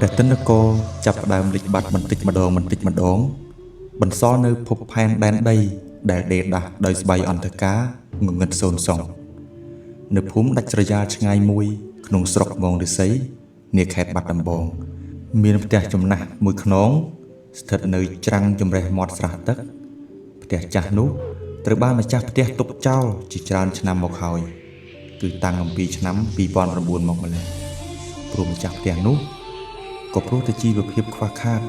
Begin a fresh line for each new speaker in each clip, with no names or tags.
ព្រះទិនកោចាប់ផ្ដើមលិចបាត់បន្តិចម្ដងបន្សល់នៅភពផែនដែនដីដែលដេរដាស់ដោយស្បៃអន្តការងងឹតសូនសងនៅភូមិដាច់ស្រយាលឆ្ងាយមួយក្នុងស្រុកងងឫស្សីនាខេត្តបាត់ដំបងមានផ្ទះចំណាស់មួយខ្នងស្ថិតនៅច្រាំងជម្រះមាត់ស្រះទឹកផ្ទះចាស់នោះត្រូវបានម្ចាស់ផ្ទះទុកចោលជាច្រើនឆ្នាំមកហើយគឺតាំងអំពីឆ្នាំ2009មកម្ល៉េះព្រោះម្ចាស់ផ្ទះនោះក៏ព្រោះតែជីវភាពខ្វះខាត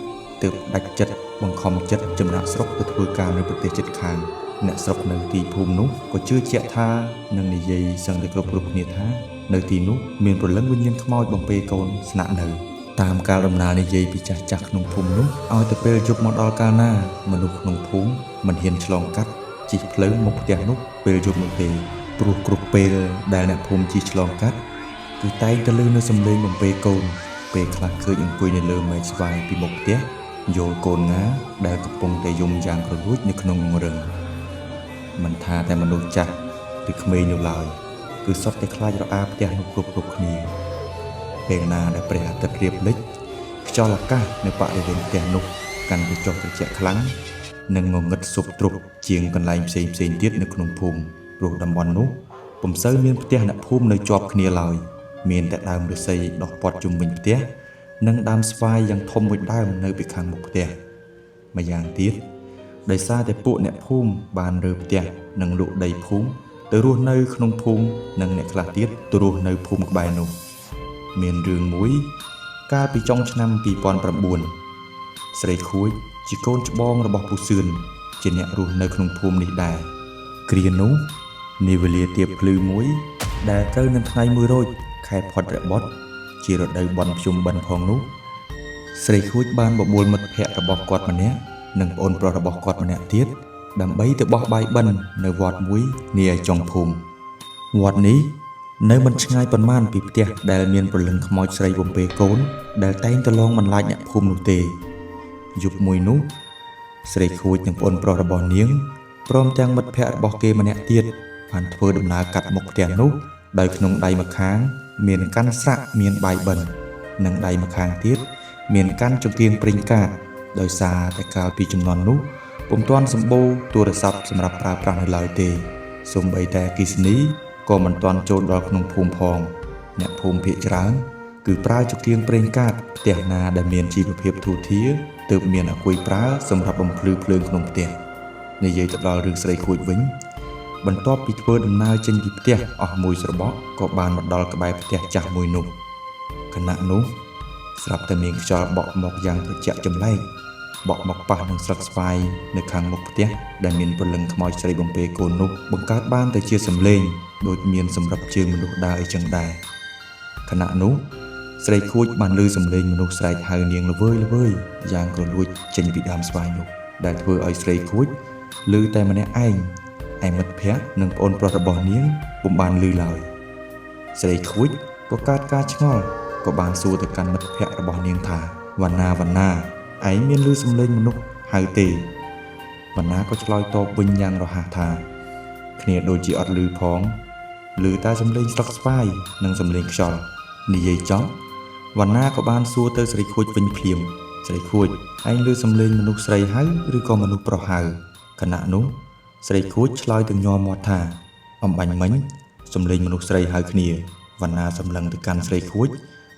ទើបដាច់ចិត្តបង្ខំចិត្តចំណាក់ស្រុកទៅធ្វើការនៅប្រទេសជិតខាងអ្នកស្រុកនៅទីភូមិនោះក៏ជឿជាក់ថានឹងនិយាយសឹងតែគ្រប់គ្នាថានៅទីនោះមានព្រលឹងវិញ្ញាណខ្មោចបំពេកូនស្នាក់នៅតាមកាលដំណើរនិយាយពីចាស់ក្នុងភូមិនោះឲ្យទៅពេលយប់មកដល់កាលណាមនុស្សក្នុងភូមិមិនហ៊ានឆ្លងកាត់ជិះផ្លូវមកផ្ទះនោះពេលយប់នោះទេព្រោះគ្រប់ពេលដែលអ្នកភូមិជិះឆ្លងកាត់គឺតែងតែឮនៅសំឡេងបំពេកូនពេលខ្លះឃើញអង្គុយនៅលើមែកស្វាយពីមុខផ្ទះយល់កូនងាដែលកំពុងតែយំយ៉ាងក្រលួចនៅក្នុងរឹងមិនថាតែមនុស្សចាស់ឬក្មេងនោះឡើយគឺសុទ្ធតែខ្លាចរអាផ្ទះនោះគ្រប់គ្នាពេលណាដែលព្រះអាទិត្យរៀបលិចខ្យល់អាកាសនៅបរិវេណផ្ទះនោះកាន់តែចុះត្រជាក់ខ្លាំងនិងងងឹតស៊ុបទ្រុបជាងកន្លែងផ្សេងទៀតនៅក្នុងភូមិព្រោះតំបន់នោះពុំសូវមានផ្ទះអ្នកភូមិនៅជាប់គ្នាឡើយមានតែដើមឫស្សីដុះព័ទ្ធជុំវិញផ្ទះនិងដើមស្វាយយ៉ាងធំមួយដើមនៅពីខាងមុខផ្ទះម្យ៉ាងទៀតដោយសារតែពួកអ្នកភូមិបានរើផ្ទះនិងលក់ដីភូមិទៅរស់នៅក្នុងភូមិនិងអ្នកខ្លះទៀតទៅរស់នៅភូមិក្បែរនោះមានរឿងមួយកាលពីចុងឆ្នាំ2009ស្រីខួចជាកូនច្បងរបស់ពូសឿនជាអ្នករស់នៅក្នុងភូមិនេះដែរគ្រានោះនាវេលាទៀបភ្លឺមួយដែលត្រូវនឹងថ្ងៃមួយរោចខែផុតរបុត្រជារដូវបុណ្យភ្ជុំបិណ្ឌផងនោះស្រីខួចបានបបួលមិត្តភក្តិរបស់គាត់ម្នាក់និងប្អូនប្រុសរបស់គាត់ម្នាក់ទៀតដើម្បីទៅបោះបាយបិណ្ឌនៅវត្តមួយនាចុងភូមិវត្តនេះនៅមិនឆ្ងាយប៉ុន្មានពីផ្ទះដែលមានព្រលឹងខ្មោចស្រីបំពេកូនដែលតែងទៅលងបន្លាចអ្នកភូមិនោះទេយប់មួយនោះស្រីខួចនិងប្អូនប្រុសរបស់នាងព្រមទាំងមិត្តភក្តិរបស់គេម្នាក់ទៀតបានធ្វើដំណើរកាត់មុខផ្ទះនោះដោយក្នុងដៃម្ខាងមានកាន់ស្រាក់មានបាយបិណ្ឌនិងដៃម្ខាងទៀតមានកាន់ចង្កៀងប្រេងកាតដោយសារតែកាលពីជំនាន់នោះពុំទាន់សម្បូរទូរស័ព្ទសម្រាប់ប្រើប្រាស់នៅឡើយទេសូម្បីតែអគ្គិសនីក៏មិនទាន់ចូលដល់ក្នុងភូមិផងអ្នកភូមិភាគច្រើនគឺប្រើចង្កៀងប្រេងកាតផ្ទះណាដែលមានជីវភាពធូរធារទើបមានអគុយប្រើសម្រាប់បំភ្លឺភ្លើងក្នុងផ្ទះនិយាយទៅដល់រឿងស្រីខួចវិញបន្ទាប់ពីធ្វើដំណើរចេញពីផ្ទះអស់មួយស្របក់ក៏បានមកដល់ក្បែរផ្ទះចាស់មួយនោះខណៈនោះស្រាប់តែមានខ្យល់បក់មកយ៉ាងត្រជាក់ចម្លែកបក់មកប៉ះនឹងស្លឹកស្វាយនៅខាងមុខផ្ទះដែលមានព្រលឹងខ្មោចស្រីបំពេកូននោះបង្កើតបានទៅជាសំឡេងដូចមានសម្រាប់ជើងមនុស្សដើរអីចឹងដែរខណៈនោះស្រីខួចបានឮសំឡេងមនុស្សស្រែកហៅនាងល្វើយយ៉ាងក្រលួចចេញពីដើមស្វាយនោះដែលធ្វើឲ្យស្រីខួចឮតែម្នាក់ឯងមិត្តភក្តិនិងប្អូនប្រុសរបស់នាងពុំបានឮឡើយស្រីខួចក៏កើតការឆ្ងល់ក៏បានសួរទៅកាន់មិត្តភក្តិរបស់នាងថាវណ្ណាឯងមានឮសំឡេងមនុស្សហៅទេវណ្ណាក៏ឆ្លើយតបវិញយ៉ាងរហ័សថាគ្នាដូចជាអត់ឮផងឮតែសំឡេងស្លឹកស្វាយនិងសំឡេងខ្យល់និយាយចប់វណ្ណាក៏បានសួរទៅស្រីខួចវិញភ្លាមស្រីខួចឯងឮសំឡេងមនុស្សស្រីហៅឬក៏មនុស្សប្រុសហៅខណៈនោះស្រីខួចឆ្លើយទាំងញ័រមាត់ថាអំបាញ់មិញសំឡេងមនុស្សស្រីហៅគ្នាវណ្ណាសម្លឹងទៅកាន់ស្រីខួច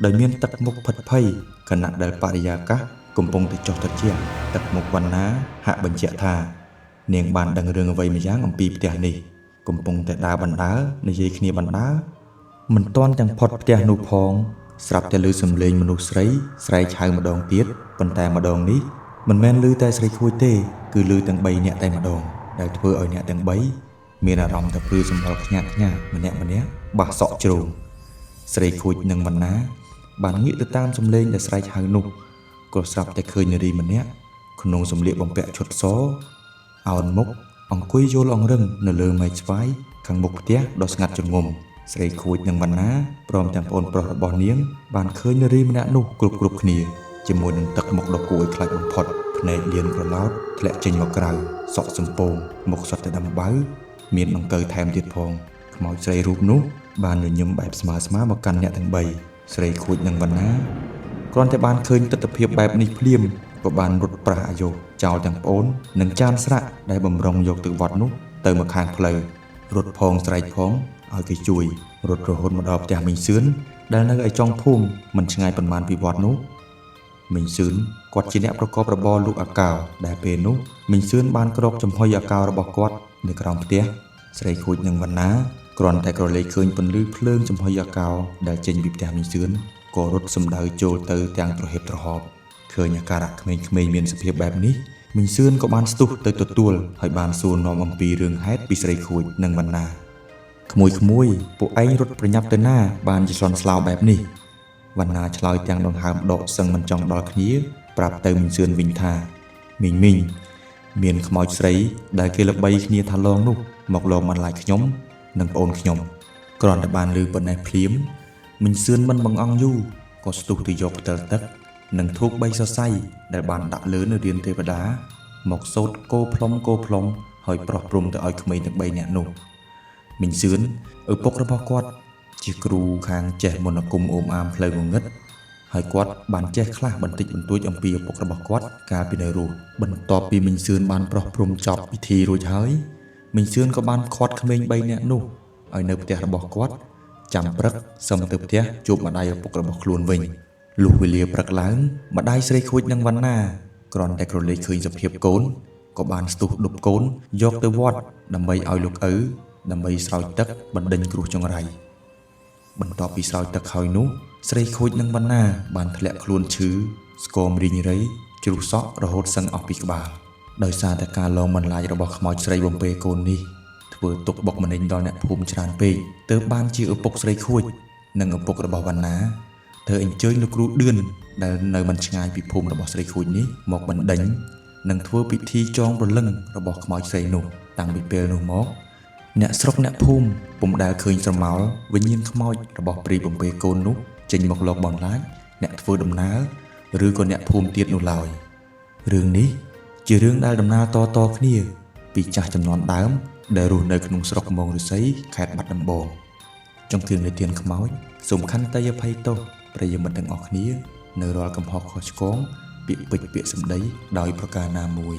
ដោយមានទឹកមុខផិតភ័យខណៈដែលបរិយាកាសកំពុងតែចុះត្រជាក់ទឹកមុខវណ្ណាហាក់បញ្ជាក់ថានាងបានដឹងរឿងអ្វីម្យ៉ាងអំពីផ្ទះនេះកំពុងតែដើរបណ្ដើរនិយាយគ្នាបណ្ដើរមិនទាន់ទាំងផុតផ្ទះនោះផងស្រាប់តែឮសំឡេងមនុស្សស្រីស្រែកហៅម្ដងទៀតប៉ុន្តែម្ដងនេះមិនមែនឮតែស្រីខួចទេគឺឮទាំង3នាក់តែម្ដងដែលធ្វើឲ្យអ្នកទាំង3មានអារម្មណ៍តែព្រឺសម្បល់ខ្ញាក់ម្នាក់បះសក់ជ្រោងស្រីខួចនិងវណ្ណាបានងាកទៅតាមសំឡេងដែលស្រែកហៅនោះក៏ស្រាប់តែឃើញនារីម្នាក់ក្នុងសម្លៀកបំពាក់ឈុតសអោនមុខអង្គុយយល់អង្រឹងនៅលើមែកស្វាយខាងមុខផ្ទះដ៏ស្ងាត់ជ្ងំស្រីខួចនិងវណ្ណាព្រមទាំងប្អូនប្រុសរបស់នាងបានឃើញនារីម្នាក់នោះគ្រប់គ្នាជាមួយនឹងទឹកមុខដ៏គួរឲ្យខ្លាចបំផុតភ្នែកលៀនក្រឡោតធ្លាក់ចេញមកក្រៅសក់សំពងមុខសុទ្ធតែដំបៅមានដង្កូវថែមទៀតផងខ្មោចស្រីរូបនោះបានញញឹមបែបស្មើមកកាន់អ្នកទាំង3ស្រីខួចនិងវណ្ណា គ្រាន់តែបានឃើញទស្សនភាពបែបនេះភ្លាមក៏បានរត់ប្រះអាយុចោលទាំងប្អូននិងចានស្រាក់ដែលបំរុងយកទឹកវត្តនោះទៅមកខាងផ្លូវរត់ផងស្រែកផងឲ្យគេជួយរត់រហូតមកដល់ផ្ទះមីងសឿនដែលនៅឯចុងភូមិមិនឆ្ងាយប៉ុន្មានពីវត្តនោះមីងសឿនគាត់ជាអ្នកប្រកបរបរលក់អាកោដែលពេលនោះមីងសឿនបានក្រោកចំហុយអាកោរបស់គាត់នៅក្រោមផ្ទះស្រីខូចនិងវណ្ណាគ្រាន់តែក្រឡេកឃើញពន្លឺភ្លើងចំហុយអាកោដែលចេញពីផ្ទះមីងសឿនក៏រត់សម្ដៅចូលទៅទាំងត្រហេបត្រហប់ឃើញអាការៈក្មេងៗមានសភាពបែបនេះមីងសឿនក៏បានស្ទុះទៅទទួលហើយបានសួរនាំអំពីរឿងហេតុពីស្រីខូចនិងវណ្ណាក្មួយពួកឯងរត់ប្រញាប់ទៅណាបានជាស្លន់ស្លោបែបនេះវណ្ណាឆ្លើយទាំងដង្ហើមដកសឹងមិនចង់ដល់គ្នាប្រាប់ទៅមីងសឿនវិញថាមីងមានខ្មោចស្រីដែលគេល្បីគ្នាថាឡងនោះមកលងបន្លាយខ្ញុំនិងប្អូនខ្ញុំគ្រាន់តែបានឮប៉ុណ្ណេះភ្លាមមីងសឿនមិនបង្អង់យូរក៏ស្ទុះទៅយកផ្តិលទឹកនិងធូប3សរសៃដែលបានដាក់លើនៅរានទេវតាមកសូត្រគោផ្លុំហើយប្រោះព្រំទៅឲ្យក្មេងទាំង3នាក់នោះមីងសឿនឪពុករបស់គាត់ជាគ្រូខាងចេះមន្តអាគមអូមអាមផ្លូវងងឹតហើយគាត់បានចេះខ្លះបន្តិចបន្តួចអំពីឪពុករបស់គាត់កាលពីនៅរស់បន្ទាប់ពីមីងសឿនបានប្រោះព្រំចប់ពិធីរួចហើយមីងសឿនក៏បានខាត់ក្មេង3នាក់នោះឲ្យនៅផ្ទះរបស់គាត់ចាំព្រឹកសឹមទៅផ្ទះជួបម្ដាយឪពុករបស់ខ្លួនវិញលុះវេលាព្រឹកឡើងម្ដាយស្រីខូចនិងវណ្ណាគ្រាន់តែក្រឡេកឃើញសភាពកូនក៏បានស្ទុះដប់កូនយកទៅវត្តដើម្បីឲ្យលោកឪដើម្បីស្រោចទឹកបណ្ដេញគ្រោះចង្រៃបន្ទាប់ពីស្រោចទឹកហើយនោះស្រីខូចនិងវណ្ណាបានធ្លាក់ខ្លួនឈឺស្គមរីងរៃជ្រុះសក់រហូតសឹងអស់ពីក្បាលដោយសារតែការលងបន្លាចរបស់ខ្មោចស្រីបំពេកូននេះធ្វើទុកបុកម្នេញដល់អ្នកភូមិច្រើនពេកទើបបានជាឪពុកស្រីខូចនិងឪពុករបស់វណ្ណាធ្វើអញ្ជើញលោកគ្រូឌឿនដែលនៅមិនឆ្ងាយពីភូមិរបស់ស្រីខូចនេះមកបណ្ដេញនិងធ្វើពិធីចងព្រលឹងរបស់ខ្មោចស្រីនោះតាំងពីពេលនោះមកអ្នកស្រុកអ្នកភូមិពុំដែលឃើញស្រមោលវិញ្ញាណខ្មោចរបស់ព្រាយបំពេកូននោះចេញមកលកបន្លាចអ្នកធ្វើដំណើរឬក៏អ្នកភូមិទៀតនោះឡើយរឿងនេះជារឿងដែលដំណើរតគ្នាពីចាស់ចំនួនដើមដែលរស់នៅក្នុងស្រុកកំពង់ឫស្សីខេត្តបាត់ដំបងចង្កៀងនិទានខ្មោចសូមខន្តីអភ័យទោសប្រិយមិត្តទាំងអស់គ្នានៅរាល់កំហុសខុសឆ្គងពាក្យពេចន៍ពាក្យសម្ដីដោយប្រការណាមួយ